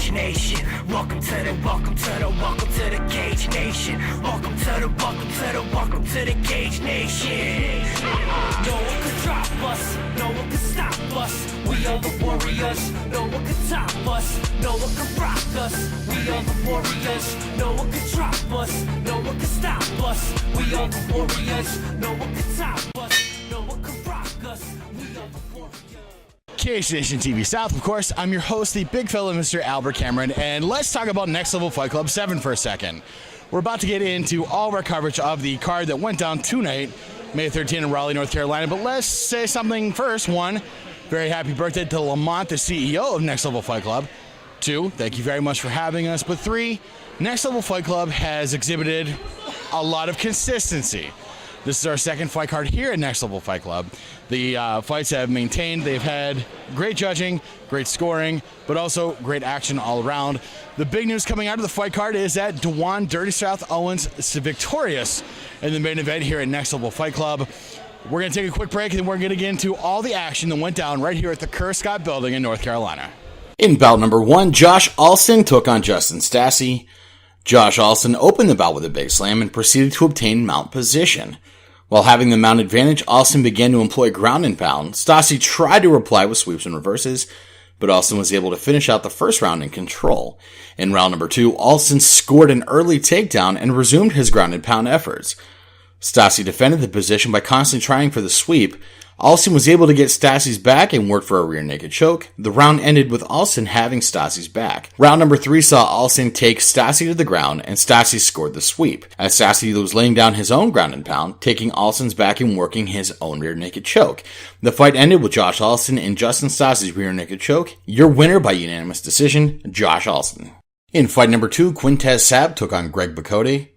Cage Nation. Welcome to the Cage Nation. Welcome to the Cage Nation. No one can drop us, no one can stop us. We are the warriors, no one can top us, no one can rock us. We are the warriors, no one can drop us, no one can stop us. We are the warriors, no one can top us, no one can rock us. We are the warriors. Cage Nation TV South, of course. I'm your host, the big fella, Mr. Albert Cameron, and let's talk about Next Level Fight Club 7 for a second. We're about to get into all of our coverage of the card that went down tonight, May 13 in Raleigh, North Carolina, but let's say something first. One, very happy birthday to Lamont, the CEO of Next Level Fight Club. Two, thank you very much for having us. But three, Next Level Fight Club has exhibited a lot of consistency. This is our second fight card here at Next Level Fight Club. The fights have maintained. They've had great judging, great scoring, but also great action all around. The big news coming out of the fight card is that Duan Dirty South Owens is victorious in the main event here at Next Level Fight Club. We're going to take a quick break, and then we're going to get into all the action that went down right here at the Kerr Scott Building in North Carolina. In bout number 1, Josh Alston took on Justin Stasi. Josh Alston opened the bout with a big slam and proceeded to obtain mount position. While having the mount advantage, Alston began to employ ground and pound. Stasi tried to reply with sweeps and reverses, but Alston was able to finish out the first round in control. In round number 2, Alston scored an early takedown and resumed his ground and pound efforts. Stasi defended the position by constantly trying for the sweep. Alston was able to get Stasi's back and worked for a rear naked choke. The round ended with Alston having Stasi's back. Round number 3 saw Alston take Stasi to the ground, and Stasi scored the sweep, as Stasi was laying down his own ground and pound, taking Alston's back and working his own rear naked choke. The fight ended with Josh Alston and Justin Stasi's rear naked choke. Your winner by unanimous decision, Josh Alston. In fight number 2, Quintez Sapp took on Greg Bacote.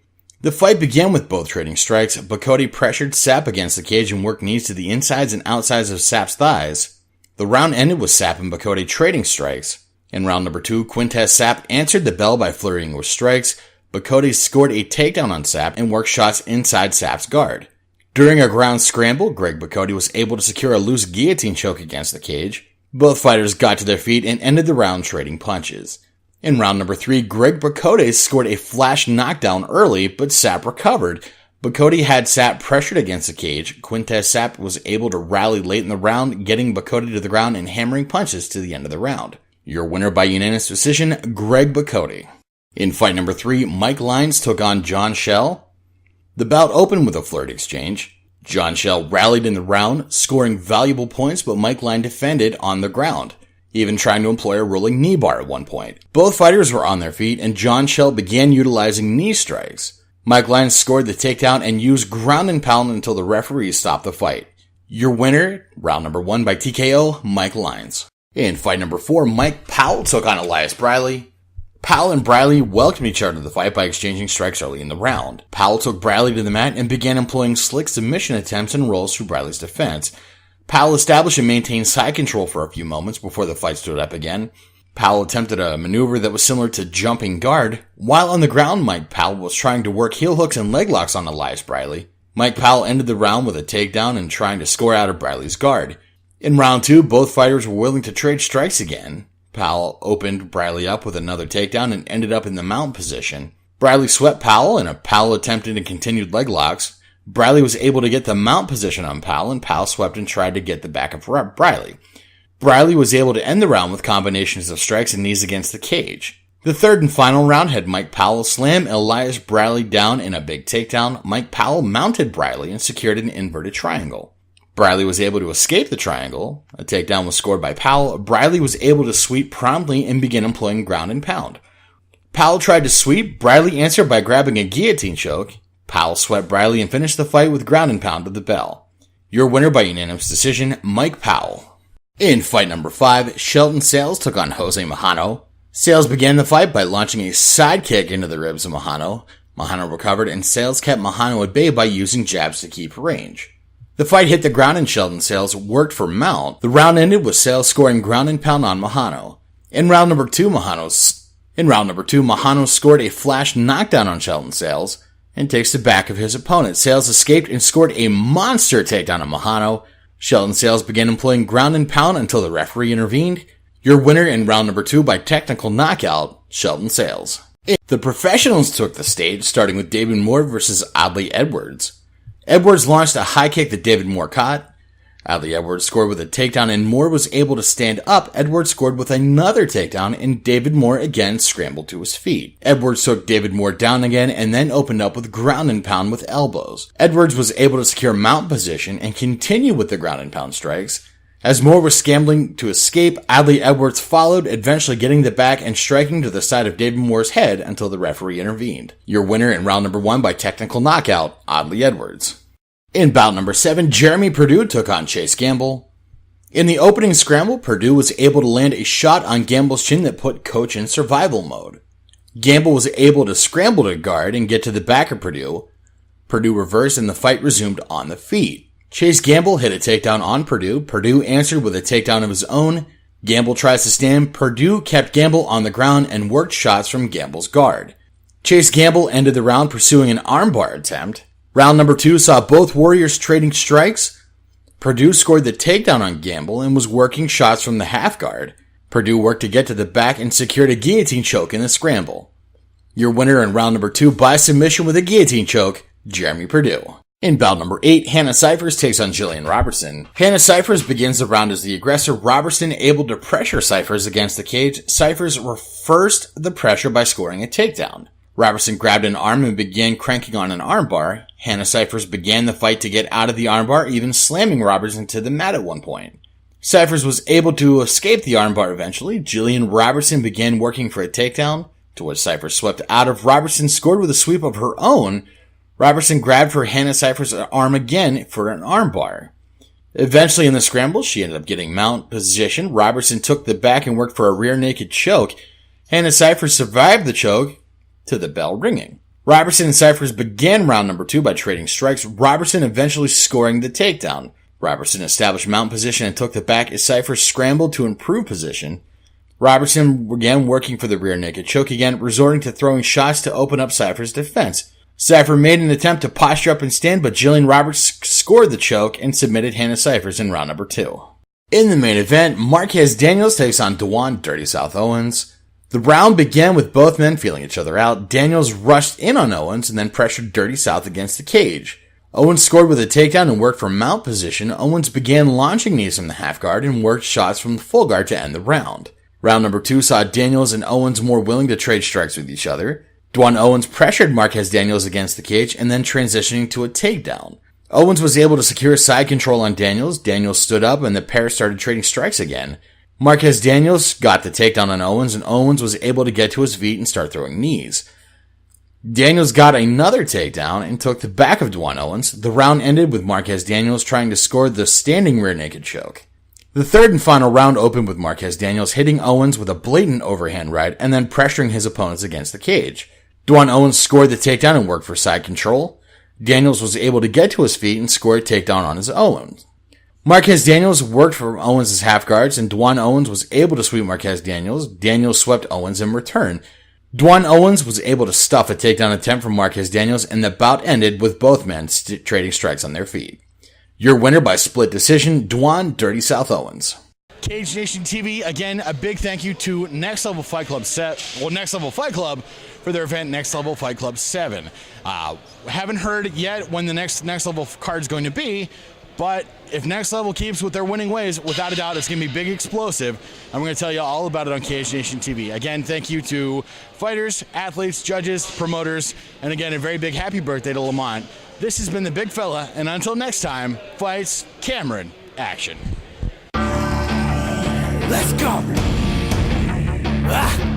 The fight began with both trading strikes. Bacote pressured Sapp against the cage and worked knees to the insides and outsides of Sapp's thighs. The round ended with Sapp and Bacote trading strikes. In round number 2, Quintez Sapp answered the bell by flurrying with strikes. Bacote scored a takedown on Sapp and worked shots inside Sapp's guard. During a ground scramble, Greg Bacote was able to secure a loose guillotine choke against the cage. Both fighters got to their feet and ended the round trading punches. In round number 3, Greg Bacote scored a flash knockdown early, but Sapp recovered. Bacote had Sapp pressured against the cage. Quintez Sapp was able to rally late in the round, getting Bacote to the ground and hammering punches to the end of the round. Your winner by unanimous decision, Greg Bacote. In fight number 3, Mike Lyons took on John Schell. The bout opened with a flirt exchange. John Schell rallied in the round, scoring valuable points, but Mike Lyons defended on the ground, even trying to employ a rolling knee bar at one point. Both fighters were on their feet, and John Schell began utilizing knee strikes. Mike Lyons scored the takedown and used ground and pound until the referee stopped the fight. Your winner, round number 1 by TKO, Mike Lyons. In fight number 4, Mike Powell took on Elias Briley. Powell and Briley welcomed each other to the fight by exchanging strikes early in the round. Powell took Briley to the mat and began employing slick submission attempts and rolls through Briley's defense. Powell established and maintained side control for a few moments before the fight stood up again. Powell attempted a maneuver that was similar to jumping guard. While on the ground, Mike Powell was trying to work heel hooks and leg locks on Elias Briley. Mike Powell ended the round with a takedown and trying to score out of Briley's guard. In round 2, both fighters were willing to trade strikes again. Powell opened Briley up with another takedown and ended up in the mount position. Briley swept Powell, and Powell attempted and continued leg locks. Briley was able to get the mount position on Powell, and Powell swept and tried to get the back of Briley. Briley was able to end the round with combinations of strikes and knees against the cage. The third and final round had Mike Powell slam Elias Briley down in a big takedown. Mike Powell mounted Briley and secured an inverted triangle. Briley was able to escape the triangle. A takedown was scored by Powell. Briley was able to sweep promptly and begin employing ground and pound. Powell tried to sweep. Briley answered by grabbing a guillotine choke. Powell swept Briley and finished the fight with ground and pound to the bell. Your winner by unanimous decision, Mike Powell. In fight number 5, Sheldon Sales took on Jose Mahana. Sales began the fight by launching a side kick into the ribs of Mahana. Mahana recovered, and Sales kept Mahana at bay by using jabs to keep range. The fight hit the ground and Sheldon Sales worked for mount. The round ended with Sales scoring ground and pound on Mahana. In round number 2, Mahana scored a flash knockdown on Sheldon Sales and takes the back of his opponent. Sales escaped and scored a monster takedown on Mahana. Sheldon Sales began employing ground and pound until the referee intervened. Your winner in round number 2 by technical knockout, Sheldon Sales. The professionals took the stage, starting with David Moore versus Adley Edwards. Edwards launched a high kick that David Moore caught. Adley Edwards scored with a takedown and Moore was able to stand up. Edwards scored with another takedown and David Moore again scrambled to his feet. Edwards took David Moore down again and then opened up with ground and pound with elbows. Edwards was able to secure mount position and continue with the ground and pound strikes. As Moore was scrambling to escape, Adley Edwards followed, eventually getting the back and striking to the side of David Moore's head until the referee intervened. Your winner in round number 1 by technical knockout, Adley Edwards. In bout number 7, Jeremy Perdue took on Chase Gamble. In the opening scramble, Perdue was able to land a shot on Gamble's chin that put Coach in survival mode. Gamble was able to scramble to guard and get to the back of Perdue. Perdue reversed and the fight resumed on the feet. Chase Gamble hit a takedown on Perdue. Perdue answered with a takedown of his own. Gamble tries to stand. Perdue kept Gamble on the ground and worked shots from Gamble's guard. Chase Gamble ended the round pursuing an armbar attempt. Round number 2 saw both warriors trading strikes. Perdue scored the takedown on Gamble and was working shots from the half guard. Perdue worked to get to the back and secured a guillotine choke in the scramble. Your winner in round number 2 by submission with a guillotine choke, Jeremy Perdue. In bout number 8, Hannah Cyphers takes on Jillian Robertson. Hannah Cyphers begins the round as the aggressor. Robertson able to pressure Cyphers against the cage. Cyphers reversed the pressure by scoring a takedown. Robertson grabbed an arm and began cranking on an armbar. Hannah Cyphers began the fight to get out of the armbar, even slamming Robertson to the mat at one point. Cyphers was able to escape the armbar eventually. Jillian Robertson began working for a takedown, to which Cyphers swept out of. Robertson scored with a sweep of her own. Robertson grabbed for Hannah Cyphers' arm again for an armbar. Eventually in the scramble, she ended up getting mount position. Robertson took the back and worked for a rear naked choke. Hannah Cyphers survived the choke to the bell ringing. Robertson and Cyphers began round number 2 by trading strikes, Robertson eventually scoring the takedown. Robertson established mount position and took the back as Cyphers scrambled to improve position. Robertson began working for the rear naked choke again, resorting to throwing shots to open up Cyphers' defense. Cypher made an attempt to posture up and stand, but Jillian Roberts scored the choke and submitted Hannah Cyphers in round number 2. In the main event, Marquez Daniels takes on Duan Dirty South Owens. The round began with both men feeling each other out. Daniels rushed in on Owens and then pressured Dirty South against the cage. Owens scored with a takedown and worked from mount position. Owens began launching knees from the half guard and worked shots from the full guard to end the round. Round number 2 saw Daniels and Owens more willing to trade strikes with each other. Duan Owens pressured Marquez Daniels against the cage and then transitioning to a takedown. Owens was able to secure side control on Daniels. Daniels stood up and the pair started trading strikes again. Marquez Daniels got the takedown on Owens, and Owens was able to get to his feet and start throwing knees. Daniels got another takedown and took the back of Duan Owens. The round ended with Marquez Daniels trying to score the standing rear naked choke. The third and final round opened with Marquez Daniels hitting Owens with a blatant overhand right and then pressuring his opponents against the cage. Duan Owens scored the takedown and worked for side control. Daniels was able to get to his feet and score a takedown on his own. Marquez Daniels worked for Owens' half guards, and Duan Owens was able to sweep Marquez Daniels. Daniels swept Owens in return. Duan Owens was able to stuff a takedown attempt from Marquez Daniels, and the bout ended with both men trading strikes on their feet. Your winner by split decision, Duan Dirty South Owens. Cage Nation TV, again, a big thank you to Next Level Fight Club for their event, Next Level Fight Club 7. Haven't heard yet when the next level card is going to be, but if Next Level keeps with their winning ways, without a doubt, it's going to be big explosive. I'm going to tell you all about it on Cage Nation TV. Again, thank you to fighters, athletes, judges, promoters, and again, a very big happy birthday to Lamont. This has been the Big Fella, and until next time, fights, Cameron, action. Let's go. Ah.